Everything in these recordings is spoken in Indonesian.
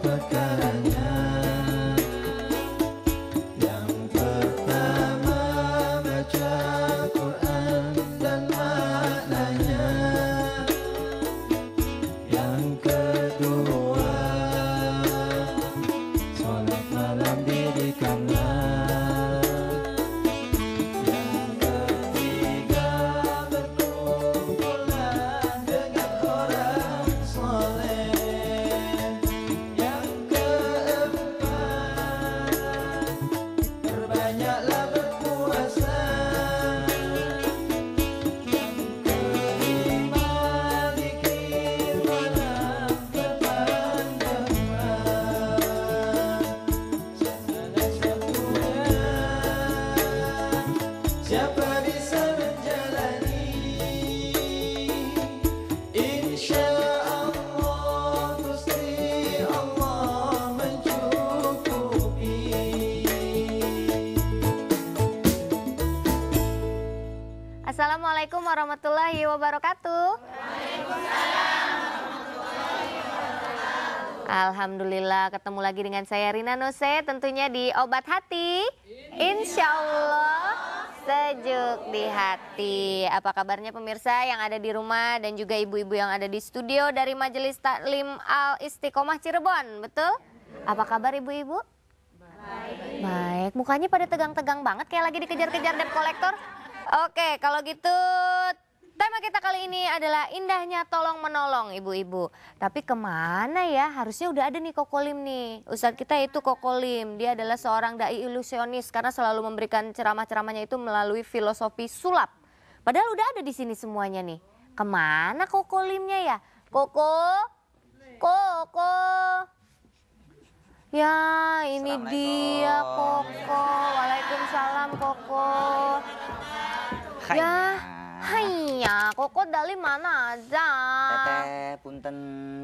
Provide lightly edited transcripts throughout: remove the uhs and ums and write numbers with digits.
perkaranya. Yang pertama baca Quran dan maknanya. Yang kedua sholat malam dirikanlah. Yang ketiga berkumpulah dengan orang soleh. Yang keempat perbanyaklah berpuasa. Yang kelima zikir malam berpanjangan. Jangan satunya siapa bisa menjalani. Insya Allah Gusti Allah mencukupi. Assalamualaikum warahmatullahi wabarakatuh. Alhamdulillah ketemu lagi dengan saya Rina Nose, tentunya di Obat Hati. Insya Allah sejuk di hati. Apa kabarnya pemirsa yang ada di rumah dan juga ibu-ibu yang ada di studio dari Majelis Taklim Al Istiqomah Cirebon, betul? Apa kabar ibu-ibu? Baik, mukanya pada tegang-tegang banget kayak lagi dikejar-kejar debt collector. Oke, kalau gitu tema kita kali ini adalah indahnya tolong menolong ibu-ibu. Tapi kemana ya? Harusnya udah ada nih Kokolim nih. Ustadz kita itu Kokolim. Dia adalah seorang dai ilusionis karena selalu memberikan ceramah-ceramahnya itu melalui filosofi sulap. Padahal udah ada di sini semuanya nih. Kemana Kokolimnya ya? Koko? Koko? Ya ini dia Koko. Waalaikumsalam Koko. Ya, haiya, Koko dari mana aja? Teteh, punten,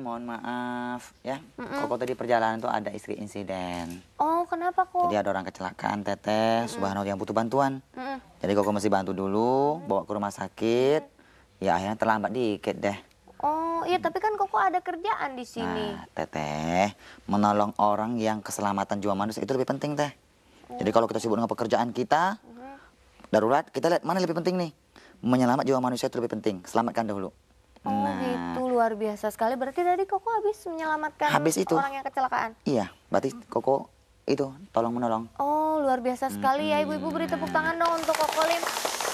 mohon maaf ya. Koko tadi perjalanan tuh ada istri insiden. Oh, kenapa kok? Jadi ada orang kecelakaan, Teteh, subhanallah yang butuh bantuan. Jadi Koko mesti bantu dulu, bawa ke rumah sakit. Ya akhirnya terlambat dikit deh. Oh, iya tapi kan Koko ada kerjaan di sini. Nah, Teteh, menolong orang yang keselamatan jiwa manusia itu lebih penting, Teh. Jadi kalau kita sibuk dengan pekerjaan kita, darurat, kita lihat mana lebih penting nih. Menyelamat jiwa manusia itu lebih penting. Selamatkan dahulu. Oh gitu, luar biasa sekali. Berarti tadi Koko habis menyelamatkan orang yang kecelakaan? Iya, berarti Koko itu tolong menolong. Oh luar biasa sekali ya ibu-ibu, beri tepuk tangan dong untuk Kokolim.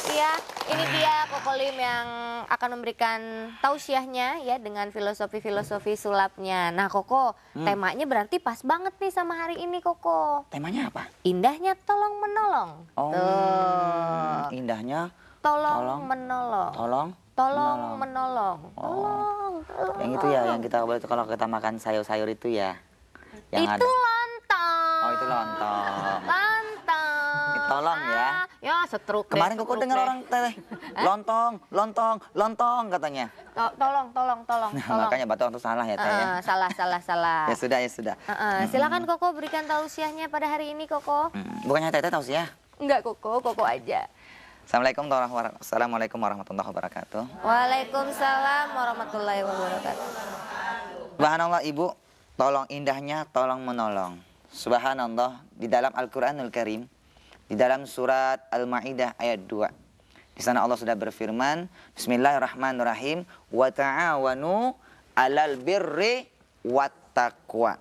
Iya, ini dia Kokolim yang akan memberikan tausiahnya ya dengan filosofi-filosofi sulapnya. Nah Koko, temanya berarti pas banget nih sama hari ini Koko. Temanya apa? Indahnya tolong menolong. Oh, Tuh. indahnya Tolong menolong. Tolong menolong. Tolong. Yang itu ya, yang kita kalau kita makan sayur-sayur itu ya. Yang itu ada. lontong. Oh itu lontong. Lontong. Tolong ya. Ya setruk. Kemarin Koko dengar orang Teteh, lontong katanya. Tolong. Makanya Batang tuh salah ya Teh ya. Salah. Ya sudah. Silakan Koko berikan tausiahnya pada hari ini Koko. Bukannya Teteh tahu sih ya? Enggak Koko aja. Assalamualaikum warahmatullahi wabarakatuh. Waalaikumsalam warahmatullahi wabarakatuh. Subhanallah Ibu, tolong indahnya tolong menolong. Subhanallah di dalam Al-Qur'anul Karim, di dalam surat Al-Maidah ayat 2. Di sana Allah sudah berfirman, Bismillahirrahmanirrahim, wa ta'awanu 'alal birri wat taqwa.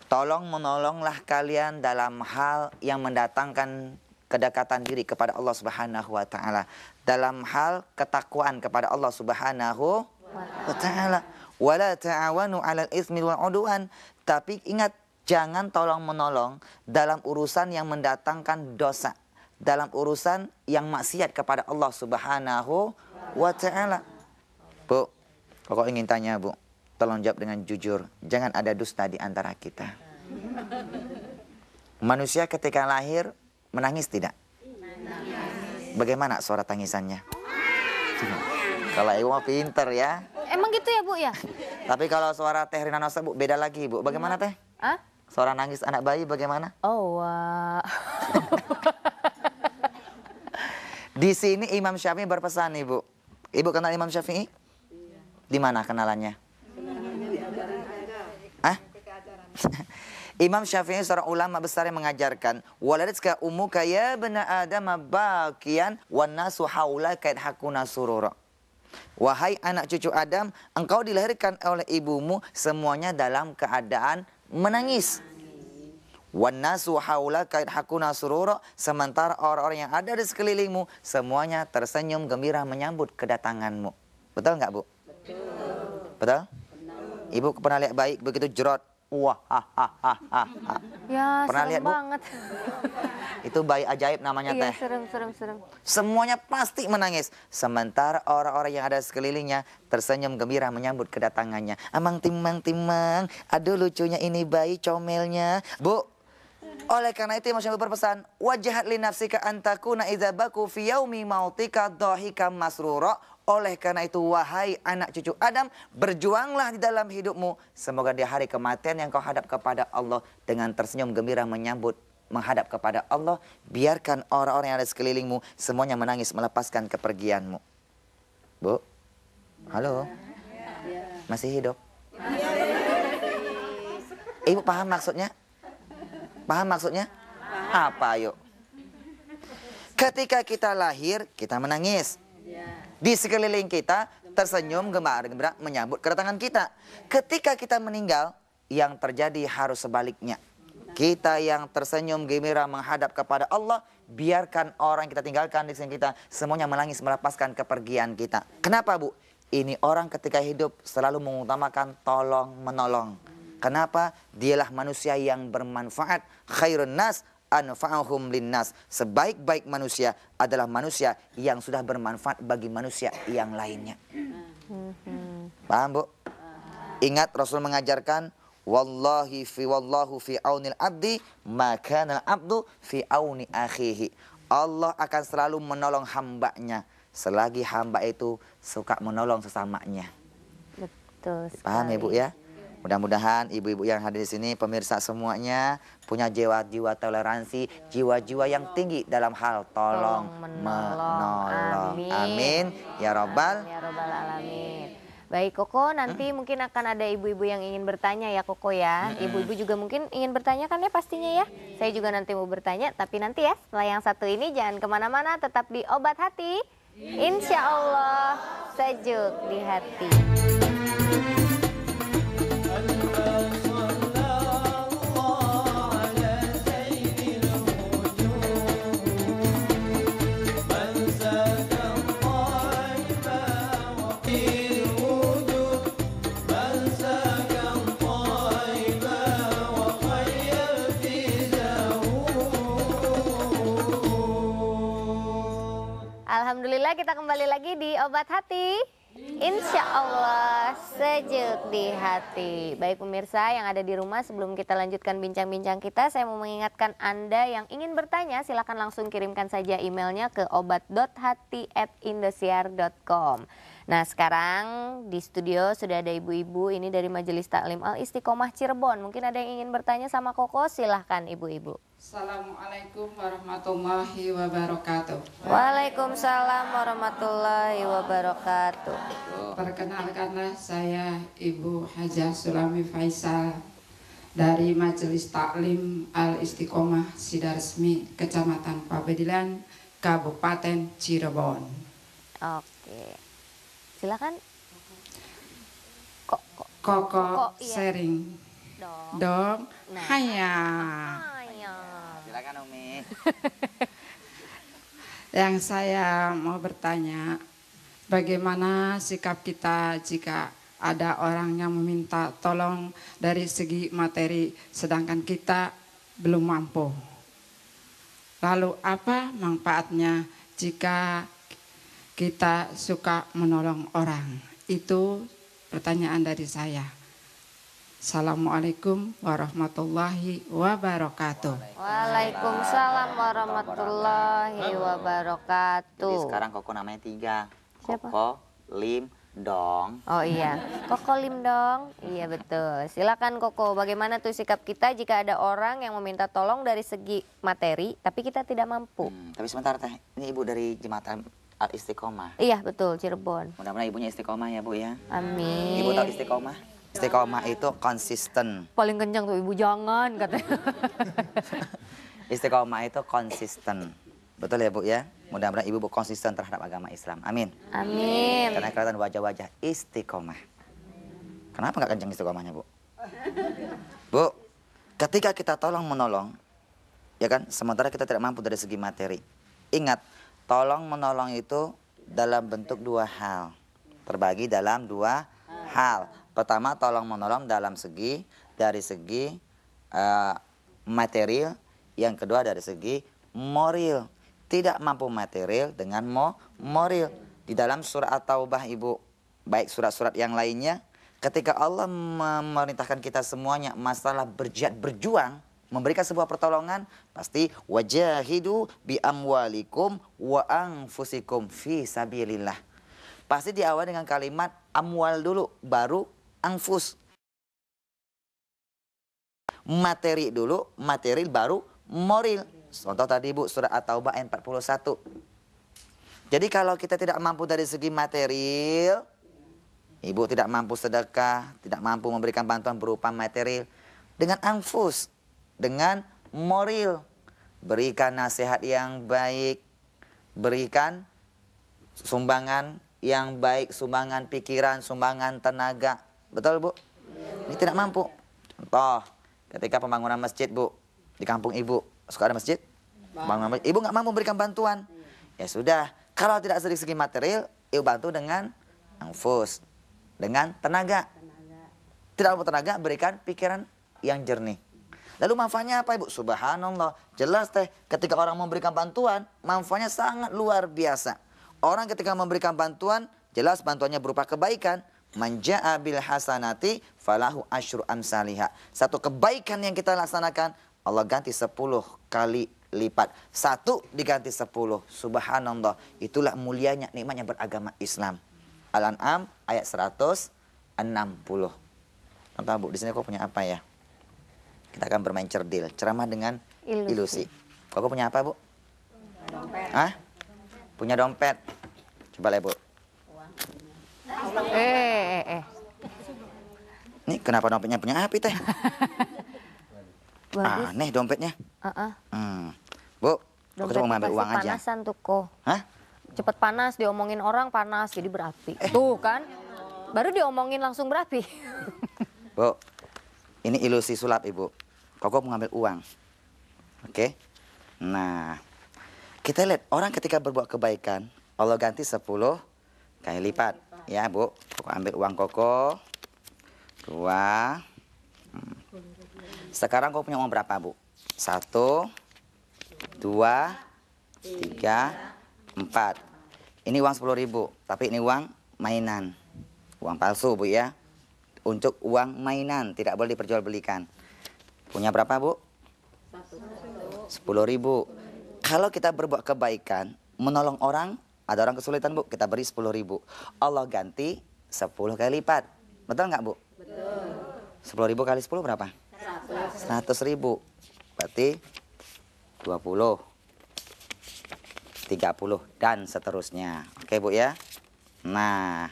Tolong menolonglah kalian dalam hal yang mendatangkan kedekatan diri kepada Allah Subhanahu wa taala, dalam hal ketakwaan kepada Allah Subhanahu wa taala. Wala ta'awanu 'alal itsmi wal 'udwan. Tapi ingat, jangan tolong menolong dalam urusan yang mendatangkan dosa, dalam urusan yang maksiat kepada Allah Subhanahu wa taala. Bu, Koko ingin tanya Bu, tolong jawab dengan jujur, jangan ada dusta di antara kita. Manusia ketika lahir menangis tidak? Bagaimana suara tangisannya? Kalau ibu mah pinter ya. Emang gitu ya Bu ya? Tapi kalau suara Teh Rina Nose Bu beda lagi Bu. Bagaimana Teh? Hah? Suara nangis anak bayi bagaimana? Oh wah. Di sini Imam Syafi'i berpesan nih Bu. Ibu kenal Imam Syafi'i? Di mana kenalannya? Hah? Imam Syafi'i seorang ulama besar yang mengajarkan, waladatka ummuka ya bani Adam bakian wan nasu haulaka yadhakuna surura. Wahai anak cucu Adam, engkau dilahirkan oleh ibumu semuanya dalam keadaan menangis. Wan nasu haulaka yadhakuna surura, sementara orang-orang yang ada di sekelilingmu semuanya tersenyum gembira menyambut kedatanganmu. Betul nggak, Bu? Betul. Ibu pernah lihat bayi begitu jerot? Wah, Ya, pernah serem lihat, Bu? banget. Itu bayi ajaib namanya Iya, teh. serem. Semuanya pasti menangis. Sementara orang-orang yang ada sekelilingnya tersenyum gembira menyambut kedatangannya. Amang timang, aduh lucunya ini bayi comelnya. Bu, oleh karena itu Imam Syafi'i berpesan, wajahat li nafsika antakuna idza baku fi yaumi mautika dhahika masrura. Oleh karena itu wahai anak cucu Adam, berjuanglah di dalam hidupmu. Semoga di hari kematian yang kau hadap kepada Allah dengan tersenyum gembira menghadap kepada Allah. Biarkan orang-orang yang ada sekelilingmu semuanya menangis melepaskan kepergianmu. Bu, halo, masih hidup? Ibu paham maksudnya? Paham maksudnya? Apa yuk? Ketika kita lahir, kita menangis. Di sekeliling kita tersenyum gembira menyambut kedatangan kita. Ketika kita meninggal, yang terjadi harus sebaliknya. Kita yang tersenyum gembira menghadap kepada Allah, biarkan orang yang kita tinggalkan di sini kita semuanya menangis melepaskan kepergian kita. Kenapa, Bu? Ini orang ketika hidup selalu mengutamakan tolong menolong. Kenapa? Dialah manusia yang bermanfaat. Khairun nas anfa'uhum linnas. Sebaik-baik manusia adalah manusia yang sudah bermanfaat bagi manusia yang lainnya. Paham, Bu? Ingat Rasul mengajarkan, wallahu fi aunil abdi maka abdu fi auni akhihi. Allah akan selalu menolong hambanya selagi hamba itu suka menolong sesamanya. Betul sekali. Paham ya, Bu ya? Mudah-mudahan ibu-ibu yang hadir di sini, pemirsa semuanya punya jiwa-jiwa toleransi, jiwa-jiwa yang tinggi dalam hal tolong menolong. Amin ya robbal alamin. Baik Koko, nanti mungkin akan ada ibu-ibu yang ingin bertanya ya Koko ya. Ibu-ibu juga mungkin ingin bertanya kan ya pastinya ya. Saya juga nanti mau bertanya, tapi nanti ya setelah yang satu ini jangan kemana-mana, tetap di Obat Hati. Insya Allah sejuk di hati. Alhamdulillah kita kembali lagi di Obat Hati. Insya Allah sejuk di hati. Baik pemirsa yang ada di rumah, sebelum kita lanjutkan bincang-bincang kita, saya mau mengingatkan Anda yang ingin bertanya, silakan langsung kirimkan saja emailnya ke obat.hati@indosiar.com. Nah sekarang di studio sudah ada ibu-ibu ini dari Majelis Taklim Al Istiqomah Cirebon. Mungkin ada yang ingin bertanya sama Koko, silahkan ibu-ibu. Assalamualaikum warahmatullahi wabarakatuh. Waalaikumsalam warahmatullahi wabarakatuh. Perkenalkanlah saya Ibu Hajah Sulami Faisal dari Majelis Taklim Al Istiqomah Sidaresmi Kecamatan Pabedilan, Kabupaten Cirebon. Oke, silakan. Koko iya. sharing Dong. dong. Nah. Haya. Ayo. Silakan Umi. Yang saya mau bertanya, bagaimana sikap kita jika ada orang yang meminta tolong dari segi materi sedangkan kita belum mampu? Lalu apa manfaatnya jika kita suka menolong orang? Itu pertanyaan dari saya. Assalamualaikum warahmatullahi wabarakatuh. Waalaikumsalam warahmatullahi Jadi wabarakatuh. sekarang Koko namanya 3. Siapa? Koko, Lim, Dong. Oh iya, Koko Lim dong. Iya betul. Silakan Koko, bagaimana tuh sikap kita jika ada orang yang meminta tolong dari segi materi, tapi kita tidak mampu? Tapi sebentar teh, ini ibu dari Jembatan Al Istiqomah. Iya betul, Cirebon. Mudah-mudahan ibunya istiqomah ya Bu ya. Amin. Ibu tahu istiqomah? Istiqomah itu konsisten. Paling kencang tuh ibu, jangan katanya. Istiqomah itu konsisten. Betul ya Bu ya? Mudah-mudahan ibu konsisten terhadap agama Islam. Amin. Amin. Karena kelihatan wajah-wajah istiqomah. Kenapa nggak kencang istiqomahnya Bu? Bu, ketika kita tolong menolong, ya kan, sementara kita tidak mampu dari segi materi. Ingat, tolong menolong itu dalam bentuk dua hal. Terbagi dalam dua hal. Pertama, tolong menolong dari segi material. Yang kedua dari segi moral. Tidak mampu material dengan moral. Di dalam surah At-Taubah ibu, baik surat-surat yang lainnya, ketika Allah memerintahkan kita semuanya masalah berjihad, berjuang, memberikan sebuah pertolongan, pasti wajahidu bi amwalikum wa anfusikum fi sabilillah. Pasti diawali dengan kalimat amwal dulu, baru anfus. Materi dulu, material baru moral. Contoh tadi Bu, surat At-Taubah ayat 41. Jadi kalau kita tidak mampu dari segi material, ibu tidak mampu sedekah, tidak mampu memberikan bantuan berupa material, dengan anfus, dengan moral, berikan nasihat yang baik, berikan sumbangan yang baik, sumbangan pikiran, sumbangan tenaga. Betul Bu? Ini tidak mampu. Contoh, ketika pembangunan masjid Bu, di kampung ibu, suka ada masjid? Bangunan masjid. Ibu nggak mampu memberikan bantuan. Ya sudah, kalau tidak dari segi material, ibu bantu dengan anfus, dengan tenaga. Tidak mampu tenaga, berikan pikiran yang jernih. Lalu manfaatnya apa ibu? Subhanallah, jelas teh ketika orang memberikan bantuan, manfaatnya sangat luar biasa. Orang ketika memberikan bantuan, jelas bantuannya berupa kebaikan. Manja'a bil hasanati falahu asyru amsalihha. Satu kebaikan yang kita laksanakan, Allah ganti 10 kali lipat. 1 diganti 10. Subhanallah. Itulah mulianya, nikmatnya beragama Islam. Al-An'am ayat 160. Contoh Bu, di sini kau punya apa ya? Kita akan bermain cerdil, ceramah dengan ilusi. Kau punya apa Bu? Dompet. Hah? Punya dompet. Coba lihat Bu. Nih kenapa dompetnya punya api teh? Bagus. Aneh dompetnya. Bu, aku Dompet mau ngambil pasti uang aja. panasan tuh kok. Hah? Cepet panas, diomongin orang panas, jadi berapi. Tuh kan, baru diomongin langsung berapi. Bu, ini ilusi sulap ibu. Koko mau ngambil uang. Oke? Nah, kita lihat orang ketika berbuat kebaikan, Allah ganti 10 kali lipat. Ya Bu, Koko ambil uang Koko. 2. Sekarang kau punya uang berapa Bu? 1, 2, 3, 4. Ini uang 10.000, tapi ini uang mainan. Uang palsu Bu ya. Untuk uang mainan, tidak boleh diperjualbelikan. Punya berapa Bu? 10.000. Kalau kita berbuat kebaikan, menolong orang, ada orang kesulitan Bu, kita beri 10.000. Allah ganti 10 kali lipat. Betul nggak Bu? Betul. 10.000 kali 10 berapa? 100.000. Berarti 20, 30 dan seterusnya. Oke Bu ya. Nah,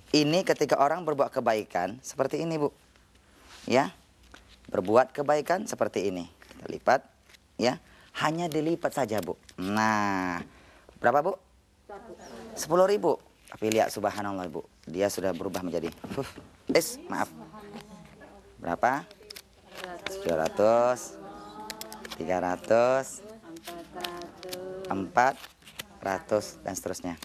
ini ketika orang berbuat kebaikan seperti ini Bu. Ya. Berbuat kebaikan seperti ini. Kita lipat ya. Hanya dilipat saja Bu. Nah, berapa Bu? 10.000. Tapi lihat subhanallah Bu. Dia sudah berubah menjadi maaf. Berapa? 200, 300, 400 dan seterusnya.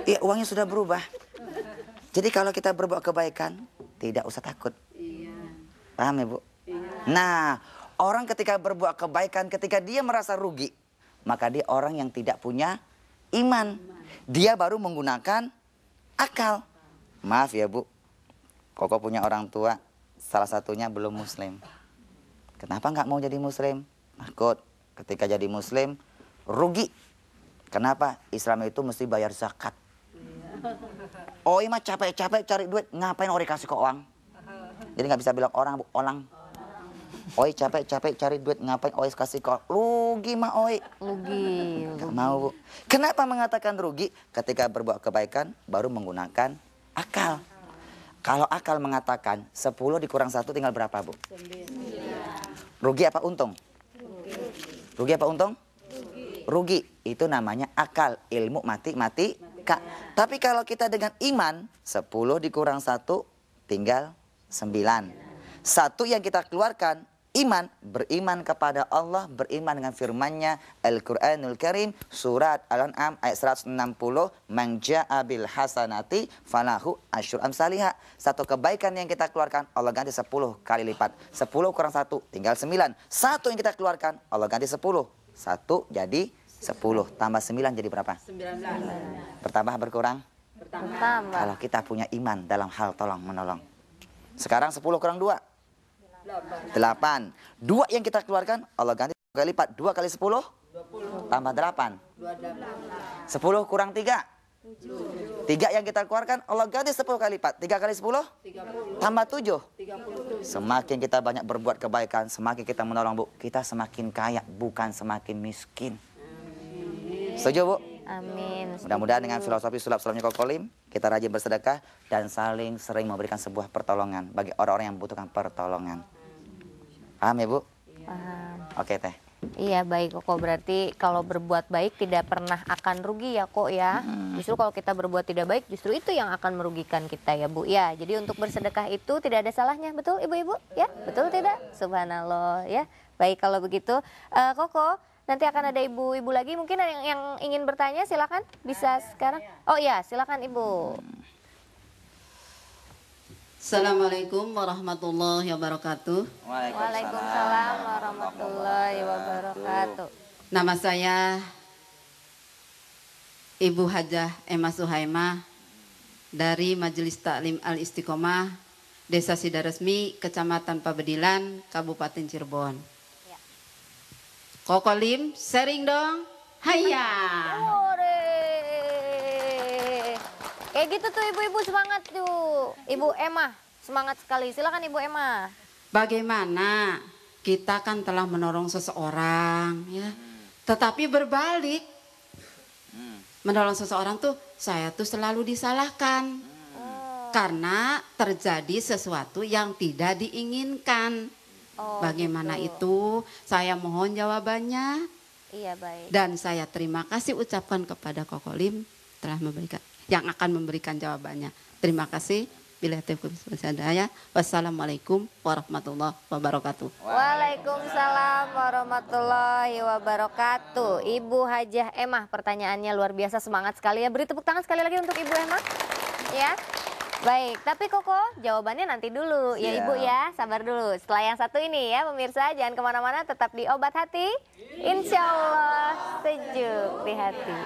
Iya, uangnya sudah berubah. Jadi kalau kita berbuat kebaikan, tidak usah takut. Paham ya Bu? Nah, orang ketika berbuat kebaikan, ketika dia merasa rugi, maka dia orang yang tidak punya iman. Dia baru menggunakan akal. Maaf ya Bu, Koko punya orang tua, salah satunya belum muslim. Kenapa nggak mau jadi muslim? Takut ketika jadi muslim, rugi. Kenapa? Islam itu mesti bayar zakat. Oh iya mah capek-capek cari duit, ngapain orang kasih ke uang? Jadi nggak bisa bilang orang Bu, orang. Oi capek-capek cari duit ngapain oi kasih kau? Rugi mah oi. Rugi. Gak mau Bu. Kenapa mengatakan rugi? Ketika berbuat kebaikan baru menggunakan akal. Kalau akal mengatakan 10 dikurang 1 tinggal berapa Bu? 9. Rugi apa untung? Rugi apa untung? Rugi. Itu namanya akal. Ilmu mati kak. Tapi kalau kita dengan iman 10 dikurang 1 tinggal 9. Satu yang kita keluarkan iman, beriman kepada Allah, beriman dengan firman-Nya Al-Qur'anul Karim, surat Al-An'am ayat 160, man jaa bil hasanati falahu asyru amsalihha. Satu kebaikan yang kita keluarkan Allah ganti 10 kali lipat. 10 kurang 1 tinggal 9. Satu yang kita keluarkan Allah ganti 10. 1 jadi 10 tambah 9 jadi berapa? 19. Bertambah berkurang? Bertambah. Kalau kita punya iman dalam hal tolong menolong. Sekarang 10 kurang 2 8. 2 yang kita keluarkan Allah ganti 2 kali lipat. 2 kali 10 20. Tambah 8 10 kurang 3 3 yang kita keluarkan Allah ganti 10 kali lipat. 3 kali 10 30. Tambah 7 Semakin kita banyak berbuat kebaikan, semakin kita menolong Bu, kita semakin kaya, bukan semakin miskin. Setuju Bu? Amin. Mudah-mudahan dengan filosofi sulap-sulapnya Kokolim, kita rajin bersedekah dan saling sering memberikan sebuah pertolongan bagi orang-orang yang membutuhkan pertolongan. Paham ya Bu? Paham. Oke Teh. Iya baik Koko, berarti kalau berbuat baik tidak pernah akan rugi ya Kok ya. Justru kalau kita berbuat tidak baik justru itu yang akan merugikan kita ya Bu ya. Jadi untuk bersedekah itu tidak ada salahnya, betul Ibu-ibu ya? Betul tidak? Subhanallah ya. Baik kalau begitu Koko, nanti akan ada ibu-ibu lagi mungkin yang ingin bertanya, silakan bisa sekarang. Oh iya silakan Ibu. Assalamualaikum warahmatullahi wabarakatuh. Waalaikumsalam warahmatullahi wabarakatuh. Nama saya Ibu Hajah Emma Suhaimah dari Majelis Taklim Al-Istiqomah, Desa Sidaresmi, Kecamatan Pabedilan, Kabupaten Cirebon. Kokolim, sharing dong. Hayya. Ore. Kayak gitu tuh ibu-ibu semangat tuh. Ibu Emma semangat sekali. Silakan Ibu Emma. Bagaimana kita kan telah menolong seseorang ya. Tetapi berbalik. Menolong seseorang tuh saya tuh selalu disalahkan. Karena terjadi sesuatu yang tidak diinginkan. Bagaimana gitu. itu? Saya mohon jawabannya. Iya baik. Dan saya terima kasih ucapkan kepada Kokolim telah memberikan, yang akan memberikan jawabannya. Terima kasih. Bila saya, wassalamualaikum warahmatullahi wabarakatuh. Waalaikumsalam warahmatullahi wabarakatuh. Ibu Hajah Emma, pertanyaannya luar biasa, semangat sekali ya. Beri tepuk tangan sekali lagi untuk Ibu Emma. Ya. Baik, tapi Koko jawabannya nanti dulu ya Ibu ya, sabar dulu. Setelah yang satu ini ya pemirsa, jangan kemana-mana, tetap di Obat Hati. Insya Allah sejuk di hati.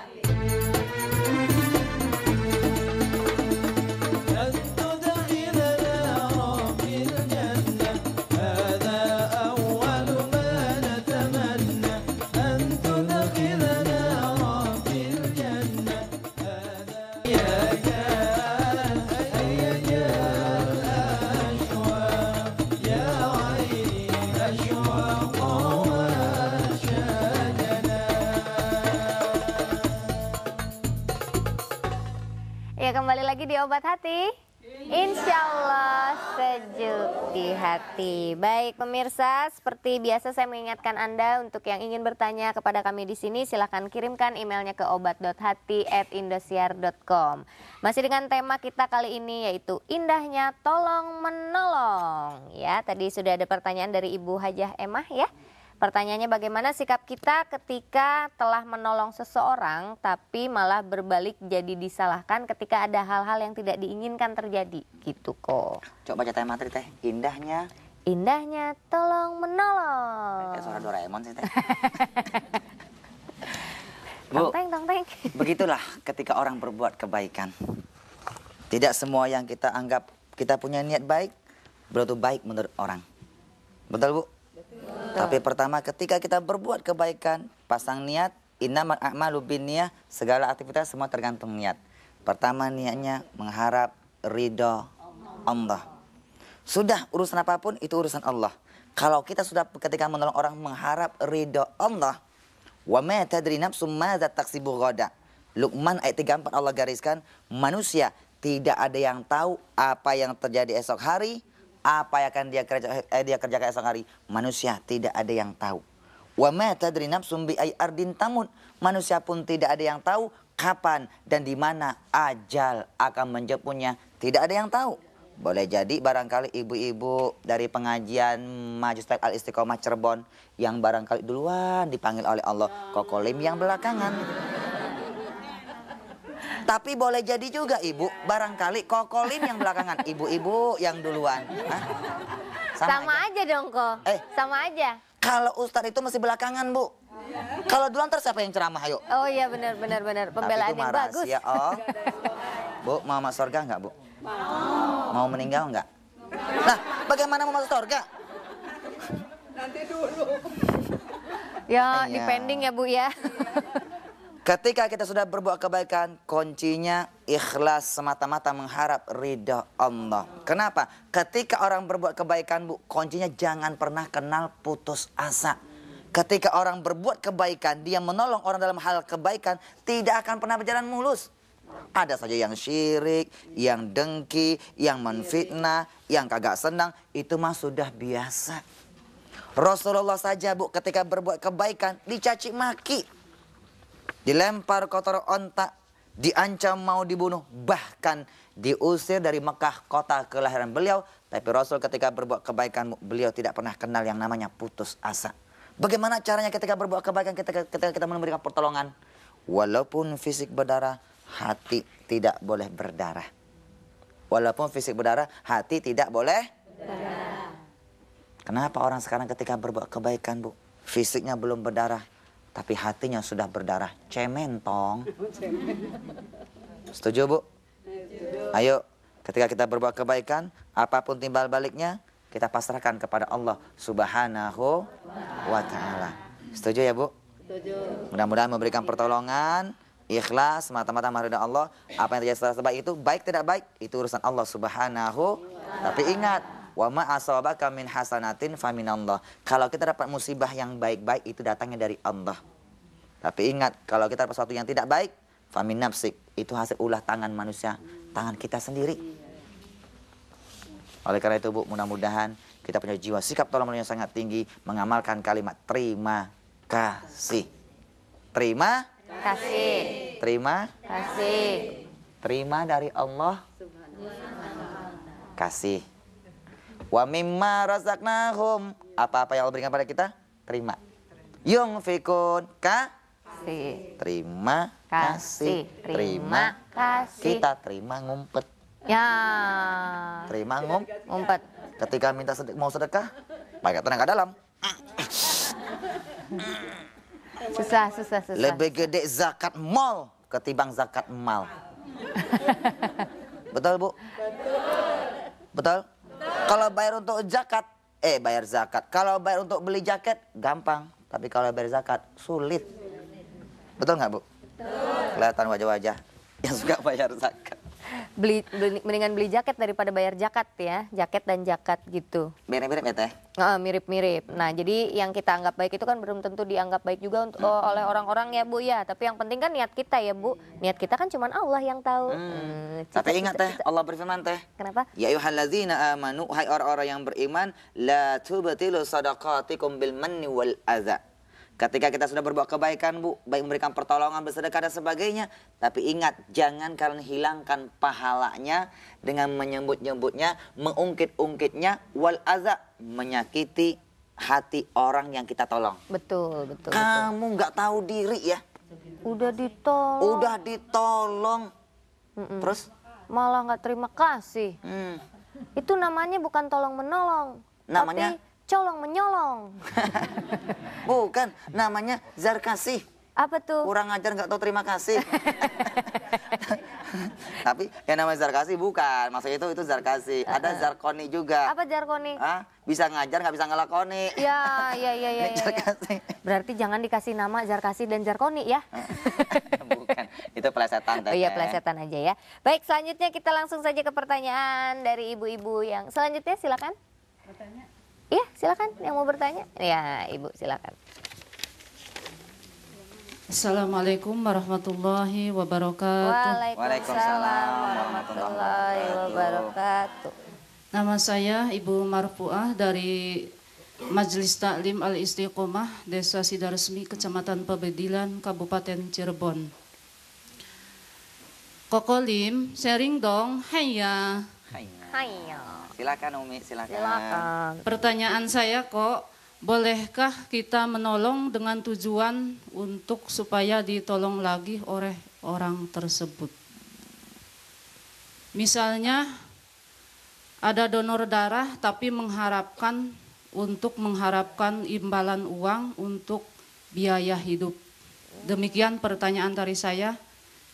Ya kembali lagi di Obat Hati. Insya Allah sejuk di hati. Baik pemirsa, seperti biasa saya mengingatkan Anda untuk yang ingin bertanya kepada kami di sini, silahkan kirimkan emailnya ke obat.hati@indosiar.com. Masih dengan tema kita kali ini yaitu indahnya tolong menolong. Ya, tadi sudah ada pertanyaan dari Ibu Hajah Emah ya. Pertanyaannya bagaimana sikap kita ketika telah menolong seseorang tapi malah berbalik jadi disalahkan ketika ada hal-hal yang tidak diinginkan terjadi gitu kok. Coba baca tema materi Teh. Indahnya Tolong menolong. kayak suara Doraemon sih Teh. Bu, Tong-teng. begitulah ketika orang berbuat kebaikan. Tidak semua yang kita anggap kita punya niat baik berarti baik menurut orang. Betul Bu? Tapi pertama ketika kita berbuat kebaikan, pasang niat, innamal a'malu binniyah, segala aktivitas semua tergantung niat. Pertama niatnya mengharap ridho Allah. Sudah urusan apapun itu urusan Allah. Kalau kita sudah ketika menolong orang mengharap ridho Allah, wa ma tadri nafsum madza taksibu ghada. Luqman ayat 34 Allah gariskan, manusia tidak ada yang tahu apa yang terjadi esok hari, apa yang akan dia kerjakan esok hari. Manusia tidak ada yang tahu. Wa ma tadri nafsum bi ay ardin tamut. Manusia pun tidak ada yang tahu kapan dan di mana ajal akan menjemputnya. Tidak ada yang tahu. Boleh jadi barangkali ibu-ibu dari pengajian Majelis Taklim Al-Istiqomah Cirebon yang barangkali duluan dipanggil oleh Allah, Kokolim yang belakangan. Tapi boleh jadi juga ibu, barangkali Kokolim yang belakangan, ibu-ibu yang duluan. Hah? Sama aja dong kok. Sama aja. Kalau Ustadz itu masih belakangan bu. Kalau duluan terus siapa yang ceramah ayo? Oh iya benar. Pembelaan yang bagus. Ya oh. Bu mau masuk surga nggak bu? Mau meninggal nggak? Nah bagaimana mau masuk surga? Ya, Iya. depending ya Bu ya. Ketika kita sudah berbuat kebaikan, kuncinya ikhlas semata-mata mengharap ridha Allah. Kenapa? Ketika orang berbuat kebaikan, Bu, kuncinya jangan pernah kenal putus asa. Ketika orang berbuat kebaikan, dia menolong orang dalam hal kebaikan, tidak akan pernah berjalan mulus. Ada saja yang syirik, yang dengki, yang menfitnah, yang kagak senang, itu mah sudah biasa. Rasulullah saja, Bu, ketika berbuat kebaikan, dicaci maki. Dilempar kotor onta, diancam mau dibunuh, bahkan diusir dari Mekah, kota kelahiran beliau. Tapi Rasul ketika berbuat kebaikan, beliau tidak pernah kenal yang namanya putus asa. Bagaimana caranya ketika berbuat kebaikan, ketika kita memberikan pertolongan? Walaupun fisik berdarah, hati tidak boleh berdarah. Walaupun fisik berdarah, hati tidak boleh berdarah. Kenapa orang sekarang ketika berbuat kebaikan, Bu, fisiknya belum berdarah, tapi hatinya sudah berdarah? Cementong. Setuju, Bu? Ayo, ketika kita berbuat kebaikan, apapun timbal baliknya, kita pasrahkan kepada Allah Subhanahu wa Ta'ala. Setuju ya, Bu? Setuju. Mudah-mudahan memberikan pertolongan, ikhlas, semata-mata meridai Allah. Apa yang terjadi setelah sebaik itu, baik tidak baik, itu urusan Allah Subhanahu. Tapi ingat, wa ma asabaka min hasanatin faminallah. Kalau kita dapat musibah yang baik-baik, itu datangnya dari Allah. Tapi ingat, kalau kita dapat sesuatu yang tidak baik, famin nafsik, itu hasil ulah tangan manusia, tangan kita sendiri. Oleh karena itu, Bu, mudah-mudahan kita punya jiwa sikap tolong menolong yang sangat tinggi, mengamalkan kalimat terima kasih. Terima Kasih. Terima Kasih. Terima dari Allah. Kasih. Wa mimma razaqnahum. Apa-apa yang Allah berikan pada kita, terima. Yunfikun Kasih. Terima kasih. Terima kasih. Kita terima ngumpet. Ya. Terima Ngumpet. Ketika minta mau sedekah, pakai tenaga dalam. Susah. Lebih gede zakat mall ketimbang zakat mal. Betul, Bu? Betul. Kalau bayar untuk zakat, bayar zakat. Kalau bayar untuk beli jaket, gampang. Tapi kalau bayar zakat, sulit. Betul nggak, Bu? Betul. Kelihatan wajah-wajah yang suka bayar zakat. Mendingan beli jaket daripada bayar zakat ya. Jaket dan zakat gitu. Mirip-mirip ya, Teh? Mirip-mirip. Nah, jadi yang kita anggap baik itu kan belum tentu dianggap baik juga oleh orang-orang ya, Bu ya. Tapi yang penting kan niat kita ya, Bu. Niat kita kan cuma Allah yang tahu. Tapi ingat, Teh, Allah berfirman, Teh. Kenapa? Ya ayyuhalladzina amanu, hai orang-orang yang beriman, la tubtilu shadaqatikum bil manni wal adza. Ketika kita sudah berbuat kebaikan, Bu, baik memberikan pertolongan, bersedekah dan sebagainya, tapi ingat, jangan kalian hilangkan pahalanya dengan menyebut-nyebutnya, mengungkit-ungkitnya, wal adza, menyakiti hati orang yang kita tolong. Betul. Kamu nggak tahu diri ya? Udah ditolong. Terus? Malah nggak terima kasih. Itu namanya bukan tolong menolong. Namanya? Tapi colong menyolong. Bukan, namanya zarkasih. Apa tuh? Kurang ajar nggak tahu terima kasih. Tapi yang namanya zarkasih bukan, maksudnya itu zarkasih. Ada zarkoni juga. Apa jarkoni? Bisa ngajar nggak bisa ngelakoni. Ya. Zarkasih. Berarti jangan dikasih nama Zarkasi dan Jarkoni ya. Bukan, itu pelesetan. Oh iya, pelesetan aja ya. Baik, selanjutnya kita langsung saja ke pertanyaan dari ibu-ibu yang selanjutnya, silakan. Iya, silakan yang mau bertanya. Ya, Ibu silakan. Assalamualaikum warahmatullahi wabarakatuh. Waalaikumsalam warahmatullahi wabarakatuh. Nama saya Ibu Marfuah dari Majelis Taklim Al-Istiqomah Desa Sidaresmi, Kecamatan Pebedilan, Kabupaten Cirebon. Kokolim, sharing dong. Hayya. Hayo. Silakan Umi, silakan. Silakan. Pertanyaan saya kok, bolehkah kita menolong dengan tujuan untuk supaya ditolong lagi oleh orang tersebut? Misalnya ada donor darah tapi mengharapkan imbalan uang untuk biaya hidup. Demikian pertanyaan dari saya.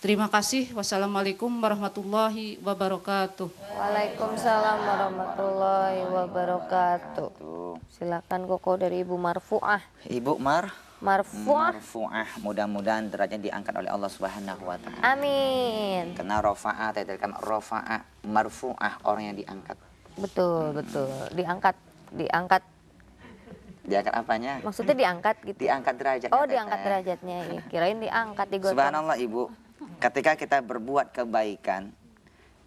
Terima kasih. Wassalamualaikum warahmatullahi wabarakatuh. Waalaikumsalam warahmatullahi wabarakatuh. Silakan Koko dari Ibu Marfuah. Ibu Marfuah. Marfu'ah, mudah-mudahan derajatnya diangkat oleh Allah Subhanahu wa taala. Amin. Karena rafa'ah dari kalimat rafa'ah, marfu'ah, orang yang diangkat. Betul, betul. Diangkat. Diangkat apanya? Maksudnya diangkat gitu. Diangkat derajatnya. Oh, Teteh. diangkat derajatnya. Iya, kirain diangkat digotong. Subhanallah Ibu, ketika kita berbuat kebaikan,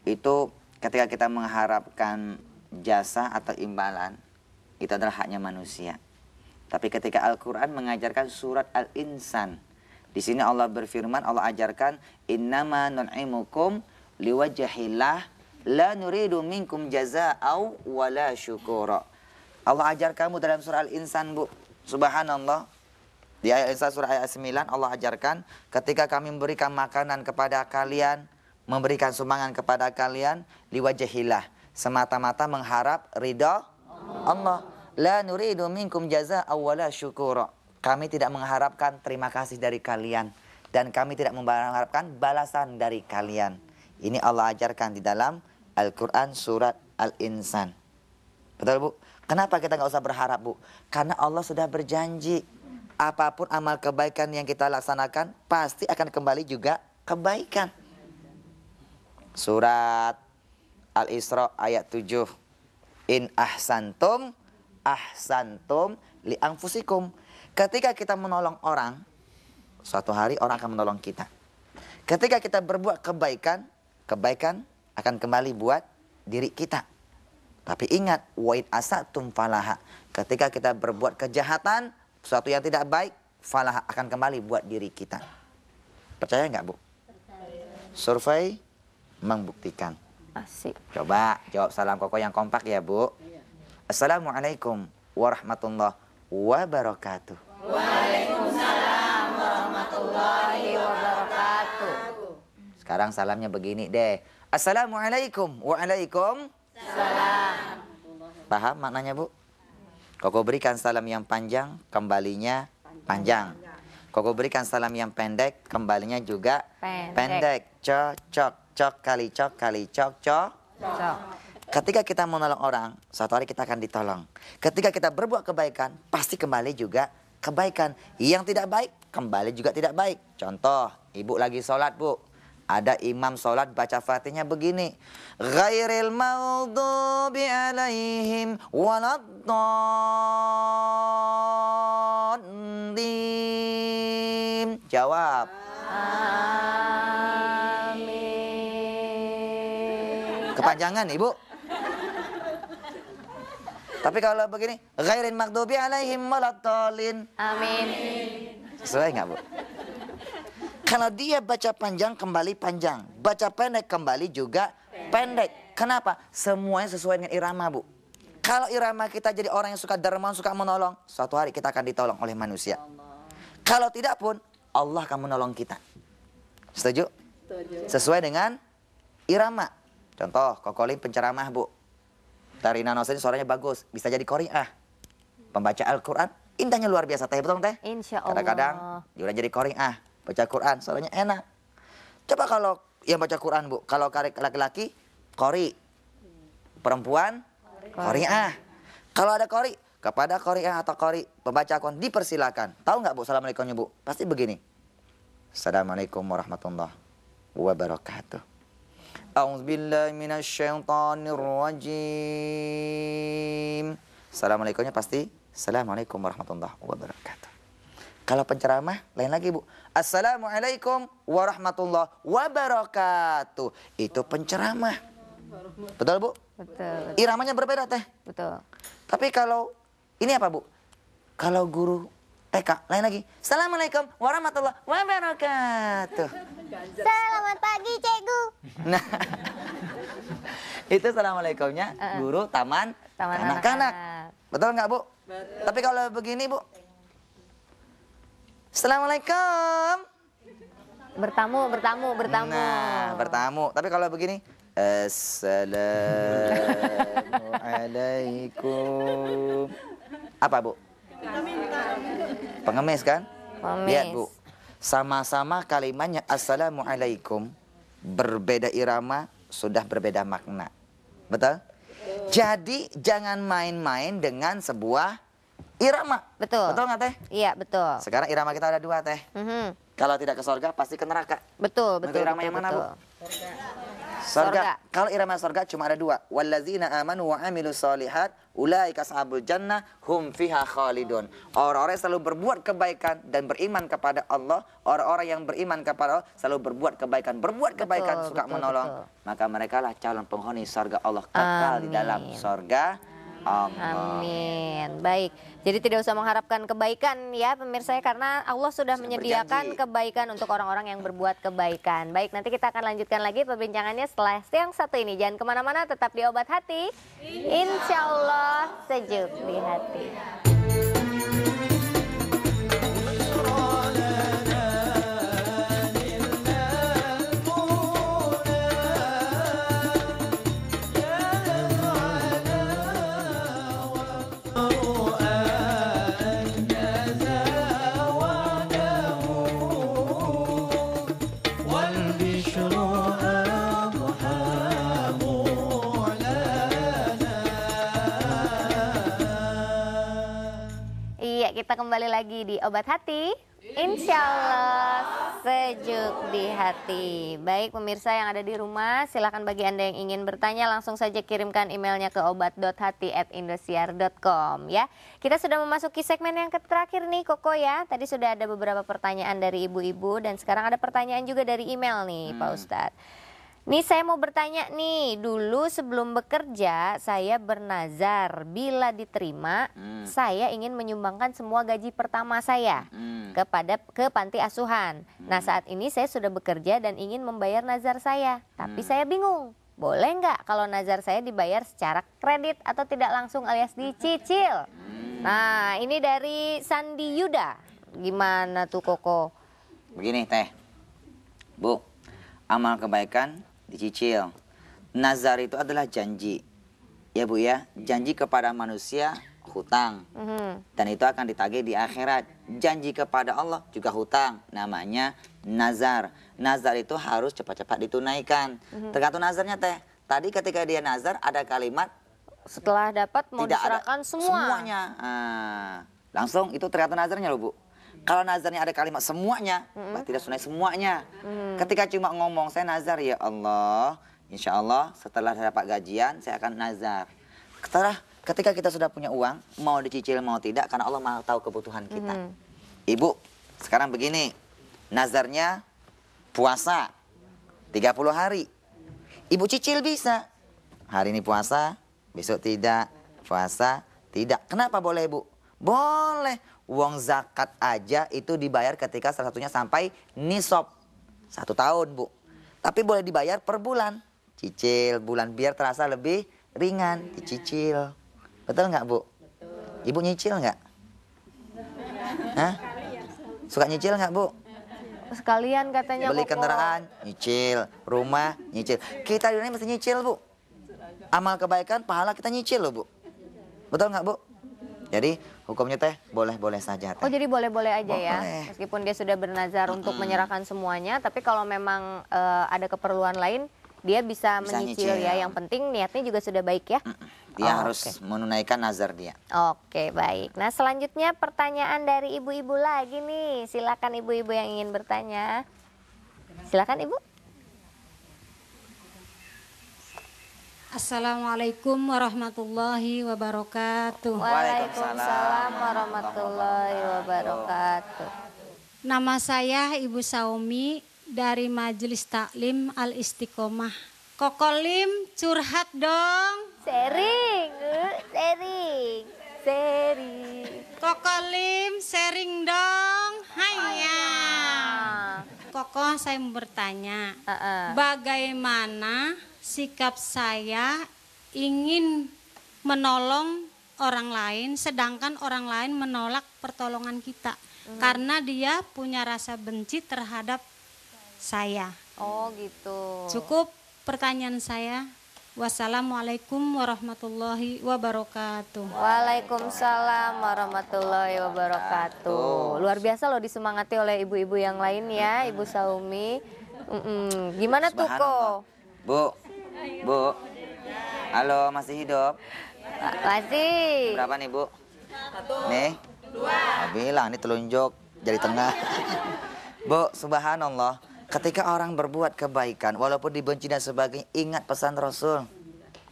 itu ketika kita mengharapkan jasa atau imbalan, itu adalah haknya manusia. Tapi ketika Al-Quran mengajarkan surat Al-Insan, di sini Allah berfirman, Allah ajarkan, innama nun'imukum liwajahillah la nuridu minkum jaza'au wala syukura. Allah ajar kamu dalam surah Al-Insan, Bu. Subhanallah. Di ayat Al-Insan surah ayat 9 Allah ajarkan, ketika kami memberikan makanan kepada kalian, memberikan sumbangan kepada kalian, liwajahillah, semata-mata mengharap ridha Allah. La nuridu minkum jaza'aw wala syukura. Kami tidak mengharapkan terima kasih dari kalian, dan kami tidak mengharapkan balasan dari kalian. Ini Allah ajarkan di dalam Al-Quran surat Al-Insan. Betul, Bu? Kenapa kita nggak usah berharap, Bu? Karena Allah sudah berjanji, apapun amal kebaikan yang kita laksanakan pasti akan kembali juga kebaikan. Surat Al-Isra ayat 7. In ahsantum li anfusikum. Ketika kita menolong orang, suatu hari orang akan menolong kita. Ketika kita berbuat kebaikan, kebaikan akan kembali buat diri kita. Tapi ingat, wa in asatum falaha. Ketika kita berbuat kejahatan, sesuatu yang tidak baik, falaha akan kembali buat diri kita. Percaya nggak, Bu? Survei membuktikan. Asik. Coba jawab salam Koko yang kompak ya, Bu. Assalamualaikum warahmatullahi wabarakatuh. Waalaikumsalam warahmatullahi wabarakatuh. Sekarang salamnya begini deh. Assalamualaikum. Waalaikumsalam. Paham maknanya, Bu? Koko berikan salam yang panjang, kembalinya panjang. Koko berikan salam yang pendek, kembalinya juga pendek. Cok kali cok. Ketika kita menolong orang, suatu hari kita akan ditolong. Ketika kita berbuat kebaikan, pasti kembali juga kebaikan. Yang tidak baik, kembali juga tidak baik. Contoh, ibu lagi sholat, Bu. Ada imam sholat baca fatihnya begini. Ghairil maghdubi alaihim waladdallin. Jawab. Amin. Kepanjangan, Ibu. Tapi kalau begini, ghairil maghdubi alaihim waladdallin. Amin. Sesuai nggak, Bu? Kalau dia baca panjang kembali panjang, baca pendek kembali juga pendek. Kenapa? Semuanya sesuai dengan irama, Bu. Kalau irama kita jadi orang yang suka dermawan, suka menolong, suatu hari kita akan ditolong oleh manusia. Kalau tidak pun, Allah akan menolong kita. Setuju? Sesuai dengan irama. Contoh, Kokolim penceramah, Bu. Tarina Nosen suaranya bagus, bisa jadi qori'ah. Pembaca Al-Quran, indahnya luar biasa, Teh. Betul, Teh? Insya Allah. Kadang-kadang dia udah jadi qori'ah, baca Quran, suaranya enak. Coba kalau yang baca Quran, Bu, kalau laki-laki, qori. Perempuan, qori'ah. Kalau ada qori, kepada qori'ah atau qori, pembaca Quran dipersilakan. Tahu nggak, Bu, assalamualaikumnya, Bu? Pasti begini. Assalamualaikum warahmatullahi wabarakatuh. A'udzubillahi minasyaitonirrajim. Assalamualaikumnya pasti Assalamualaikum warahmatullahi wabarakatuh. Kalau penceramah lain lagi Bu. Assalamualaikum warahmatullahi wabarakatuh. Itu penceramah. Betul Bu? Betul, Iramanya berbeda Teh. betul. Tapi kalau ini apa Bu? Kalau guru TK lain lagi. Assalamualaikum warahmatullahi wabarakatuh. Selamat pagi, Cikgu. Nah, itu assalamualaikumnya guru taman anak-anak. Betul nggak Bu? Betul. Tapi kalau begini Bu, assalamualaikum. Bertamu. Nah, bertamu. Tapi kalau begini, assalamualaikum. Apa Bu? Pengemis kan? Pengemis. Lihat Bu, sama-sama kalimatnya assalamualaikum, berbeda irama, sudah berbeda makna. Betul? Jadi jangan main-main dengan sebuah irama. Betul. Betul nggak Teh? Iya, betul. Sekarang irama kita ada dua Teh. Kalau tidak ke sorga pasti ke neraka. Betul. Itu irama yang mana Bu? Sorga. Kalau irama sorga cuma ada dua. Wallazina amanu wa amilus solihat ulaika ashabul jannah hum fiha khalidun. Orang-orang yang selalu berbuat kebaikan dan beriman kepada Allah, orang-orang yang beriman kepada Allah selalu berbuat kebaikan, suka menolong, maka mereka lah calon penghuni sorga Allah, kekal di dalam sorga Allah. Amin. Baik. Jadi tidak usah mengharapkan kebaikan ya pemirsa, karena Allah sudah menyediakan berjanji kebaikan untuk orang-orang yang berbuat kebaikan. Baik, nanti kita akan lanjutkan lagi perbincangannya setelah yang satu ini. Jangan kemana-mana, tetap di Obat Hati. Insya Allah sejuk di hati. Kita kembali lagi di Obat Hati, insya Allah sejuk di hati. Baik pemirsa yang ada di rumah, silakan bagi Anda yang ingin bertanya langsung saja kirimkan emailnya ke obat.hati@indosiar.com ya. Kita sudah memasuki segmen yang terakhir nih Koko ya. Tadi sudah ada beberapa pertanyaan dari ibu-ibu dan sekarang ada pertanyaan juga dari email nih Pak Ustadz. Nih saya mau bertanya nih, dulu sebelum bekerja saya bernazar bila diterima saya ingin menyumbangkan semua gaji pertama saya ke panti asuhan. Nah saat ini saya sudah bekerja dan ingin membayar nazar saya, tapi saya bingung. Boleh nggak kalau nazar saya dibayar secara kredit atau tidak langsung alias dicicil? Nah ini dari Sandi Yuda, gimana tuh Koko? Begini Teh, Bu, amal kebaikan dicicil. Nazar itu adalah janji. Ya Bu ya, janji kepada manusia hutang. Dan itu akan ditagih di akhirat. Janji kepada Allah juga hutang. Namanya nazar. Nazar itu harus cepat-cepat ditunaikan. Tergantung nazarnya Teh. Tadi ketika dia nazar ada kalimat setelah dapat mau diserahkan semuanya. Langsung itu tergantung nazarnya loh Bu. Kalau nazarnya ada kalimat semuanya, berarti tidak tunai semuanya. Ketika cuma ngomong saya nazar ya Allah, insya Allah setelah saya dapat gajian saya akan nazar. Ketika kita sudah punya uang, mau dicicil mau tidak, karena Allah Maha tahu kebutuhan kita. Ibu, sekarang begini, nazarnya puasa 30 hari. Ibu cicil bisa. Hari ini puasa, besok tidak, puasa tidak. Kenapa boleh Bu? Boleh. Uang zakat aja itu dibayar ketika salah satunya sampai nisab 1 tahun Bu. Tapi boleh dibayar per bulan. Cicil bulan biar terasa lebih ringan. Dicicil. Betul nggak Bu? Betul. Ibu nyicil nggak? Hah? Suka nyicil nggak Bu? Sekalian katanya beli Koko. kendaraan, nyicil. Rumah, nyicil. Kita di dunia mesti nyicil Bu. Amal kebaikan, pahala kita nyicil loh Bu. Betul nggak Bu? Jadi hukumnya Teh boleh-boleh saja Teh. Oh jadi boleh-boleh aja ya, Boleh. meskipun dia sudah bernazar untuk menyerahkan semuanya, tapi kalau memang ada keperluan lain, dia bisa menyicil nyicil. ya. Yang penting niatnya juga sudah baik ya. Dia harus menunaikan nazar dia. Oke baik. Nah selanjutnya pertanyaan dari ibu-ibu lagi nih. Silakan ibu-ibu yang ingin bertanya. Silakan Ibu. Assalamualaikum warahmatullahi wabarakatuh. Waalaikumsalam warahmatullahi wabarakatuh. Nama saya Ibu Saumi dari Majelis Taklim Al Istiqomah. Kokolim curhat dong. Sharing. Kokolim sharing dong. Haya. Koko, saya mau bertanya, bagaimana sikap saya ingin menolong orang lain, sedangkan orang lain menolak pertolongan kita karena dia punya rasa benci terhadap saya. Oh gitu. Cukup pertanyaan saya. Wassalamualaikum warahmatullahi wabarakatuh. Waalaikumsalam warahmatullahi wabarakatuh. Luar biasa loh disemangati oleh ibu-ibu yang lain ya, Ibu Saumi. Gimana tuh kok? Bu, halo, masih hidup? Masih. Berapa nih Bu? Nih? Bilang ini telunjuk jadi tengah. Bu, subhanallah. Ketika orang berbuat kebaikan, walaupun dibenci dan sebagainya, ingat pesan Rasul.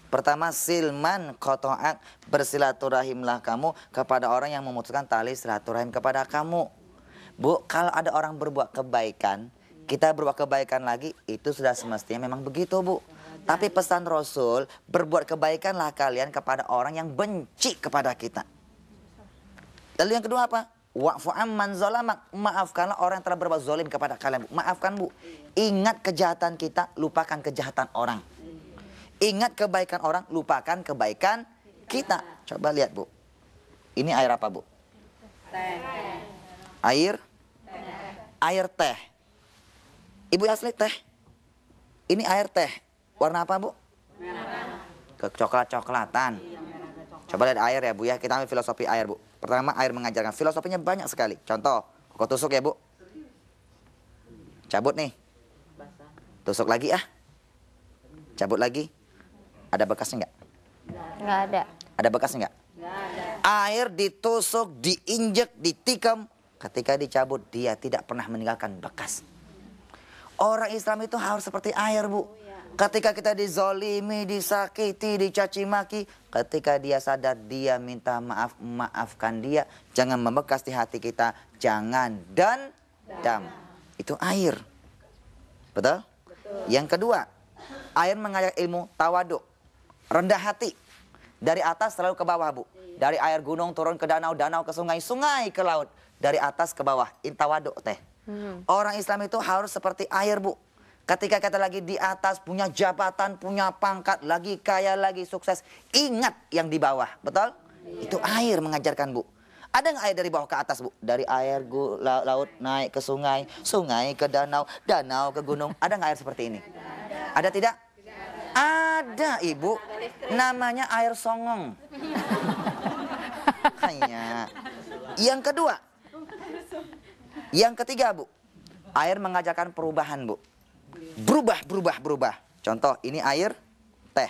Pertama, silman qata'ak, bersilaturahimlah kamu kepada orang yang memutuskan tali silaturahim kepada kamu. Bu, kalau ada orang berbuat kebaikan, kita berbuat kebaikan lagi, itu sudah semestinya memang begitu Bu. Tapi pesan Rasul, berbuat kebaikanlah kalian kepada orang yang benci kepada kita. Lalu yang kedua apa? Wa'fu amman zalamak, maafkanlah orang yang telah berbuat zalim kepada kalian. Maafkan Bu. Ingat kejahatan kita, lupakan kejahatan orang. Ingat kebaikan orang, lupakan kebaikan kita. Coba lihat Bu. Ini air apa Bu? Teh. Air teh. Ibu asli teh. Ini air teh. Warna apa Bu? Merah. Coklat-coklatan. Coba lihat air ya Bu ya. Kita ambil filosofi air Bu. Pertama, air mengajarkan. Filosofinya banyak sekali. Contoh, kok tusuk ya Bu? Cabut nih. Tusuk lagi ah. Cabut lagi. Ada bekasnya nggak? Nggak ada. Ada bekasnya nggak? Nggak ada. Air ditusuk, diinjek, ditikam. Ketika dicabut, dia tidak pernah meninggalkan bekas. Orang Islam itu harus seperti air Bu. Ketika kita dizolimi, disakiti, dicaci maki, ketika dia sadar, dia minta maaf, maafkan dia. Jangan membekas di hati kita, jangan dendam. Itu air. Betul? Yang kedua, air mengajak ilmu tawaduk, rendah hati. Dari atas selalu ke bawah Bu. Dari air gunung turun ke danau, danau ke sungai, sungai ke laut. Dari atas ke bawah, tawaduk teh. Orang Islam itu harus seperti air Bu. Ketika kita lagi di atas, punya jabatan, punya pangkat, lagi kaya, lagi sukses. Ingat yang di bawah, betul? Itu air mengajarkan Bu. Ada nggak air dari bawah ke atas Bu? Dari air laut naik ke sungai, sungai ke danau, danau ke gunung. Ada nggak air seperti ini? Ada tidak? Ada Ibu. Namanya air songong. Hanya. Yang kedua. Yang ketiga Bu. Air mengajarkan perubahan Bu. Berubah. Contoh, ini air teh.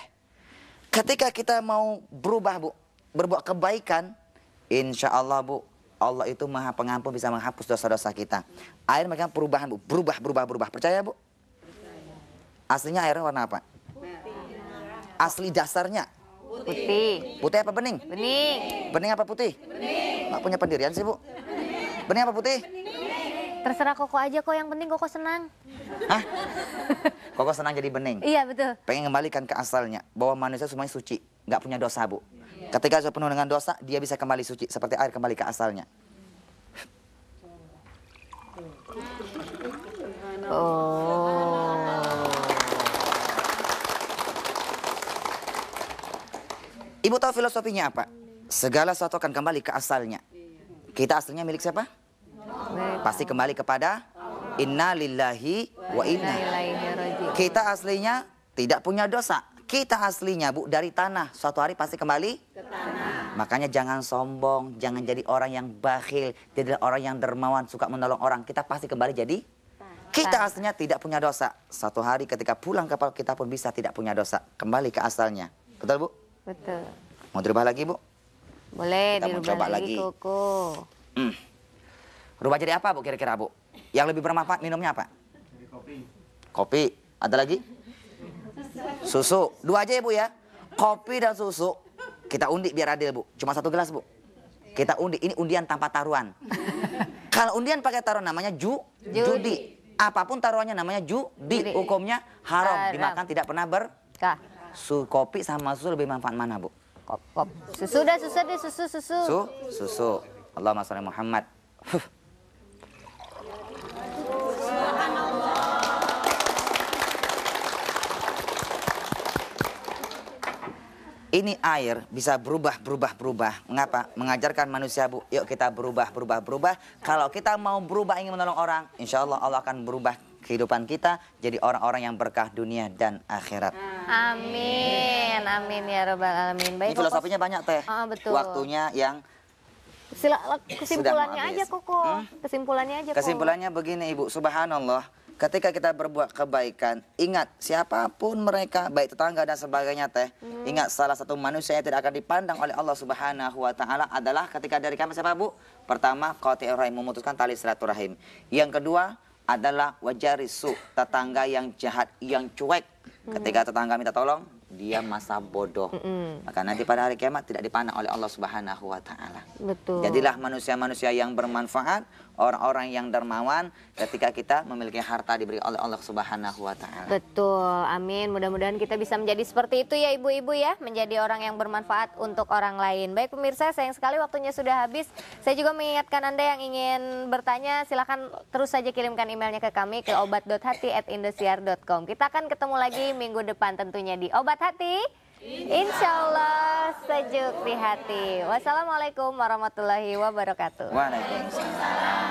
Ketika kita mau berubah Bu, berbuat kebaikan, insya Allah Bu, Allah itu maha pengampun, bisa menghapus dosa-dosa kita. Air mengajarkan perubahan Bu, berubah. Percaya Bu? Aslinya airnya warna apa? Asli dasarnya? Putih. Putih apa bening? Bening. Bening apa putih? Bening. Nggak punya pendirian sih Bu. Bening apa putih? Terserah Koko aja kok, yang penting Koko senang. Hah? Koko senang jadi bening? Iya betul. Pengen kembalikan ke asalnya, bahwa manusia semuanya suci, nggak punya dosa Bu. Ketika sudah penuh dengan dosa, dia bisa kembali suci, seperti air kembali ke asalnya. Oh. Ibu tahu filosofinya apa? Segala sesuatu akan kembali ke asalnya. Kita aslinya milik siapa? Pasti kembali kepada inna lillahi wa inna ilaihi raji'un. Kita aslinya tidak punya dosa. Kita aslinya Bu dari tanah. Suatu hari pasti kembali ke tanah. Makanya jangan sombong, jangan jadi orang yang bakhil, jadi orang yang dermawan, suka menolong orang. Kita pasti kembali jadi kita aslinya tidak punya dosa. Suatu hari ketika pulang kapal kita pun bisa tidak punya dosa. Kembali ke asalnya. Betul Bu? Betul. Mau dirubah lagi Bu? Boleh Kita mau dirubah coba lagi lagi. Koko. Rubah jadi apa Bu kira-kira Bu? Yang lebih bermanfaat minumnya apa? Kopi. Ada lagi? Susu. 2 aja ya Bu ya. Kopi dan susu kita undi biar adil, Bu. Cuma 1 gelas, Bu. Kita undi, ini undian tanpa taruhan. Kalau undian pakai taruhan namanya judi. Apapun taruhannya namanya judi. Hukumnya haram. Dimakan tidak pernah berkah. Kopi sama susu lebih manfaat mana, Bu? Susu dah, susu. Susu. Allahumma sholli Muhammad. Ini air bisa berubah. Mengapa? Mengajarkan manusia, Bu. Yuk kita berubah. Kalau kita mau berubah ingin menolong orang, insya Allah Allah akan berubah kehidupan kita jadi orang-orang yang berkah dunia dan akhirat. Amin ya rabbal alamin. Baik, Ini filosofinya banyak, Teh. Betul. Waktunya yang kesimpulannya aja, Koko. Kesimpulannya begini, Ibu. Subhanallah. Ketika kita berbuat kebaikan, ingat siapapun mereka, baik tetangga dan sebagainya, Teh. Ingat salah satu manusia yang tidak akan dipandang oleh Allah Subhanahu wa taala adalah ketika dari kami siapa, Bu? Pertama, qati'ur rahim, memutuskan tali silaturahim. Yang kedua adalah wajarisu, tetangga yang jahat, yang cuek. Ketika tetangga minta tolong, dia masa bodoh. Maka nanti pada hari kiamat tidak dipandang oleh Allah Subhanahu wa taala. Betul. Jadilah manusia-manusia yang bermanfaat, orang-orang yang dermawan ketika kita memiliki harta diberi oleh Allah Subhanahu wa taala. Betul, amin. Mudah-mudahan kita bisa menjadi seperti itu ya ibu-ibu ya, menjadi orang yang bermanfaat untuk orang lain. Baik pemirsa, sayang sekali waktunya sudah habis. Saya juga mengingatkan Anda yang ingin bertanya, silakan terus saja kirimkan emailnya ke kami ke obat.hati@indosiar.com. Kita akan ketemu lagi minggu depan tentunya di Obat Hati. Insya Allah sejuk di hati. Wassalamualaikum warahmatullahi wabarakatuh. Waalaikumsalam.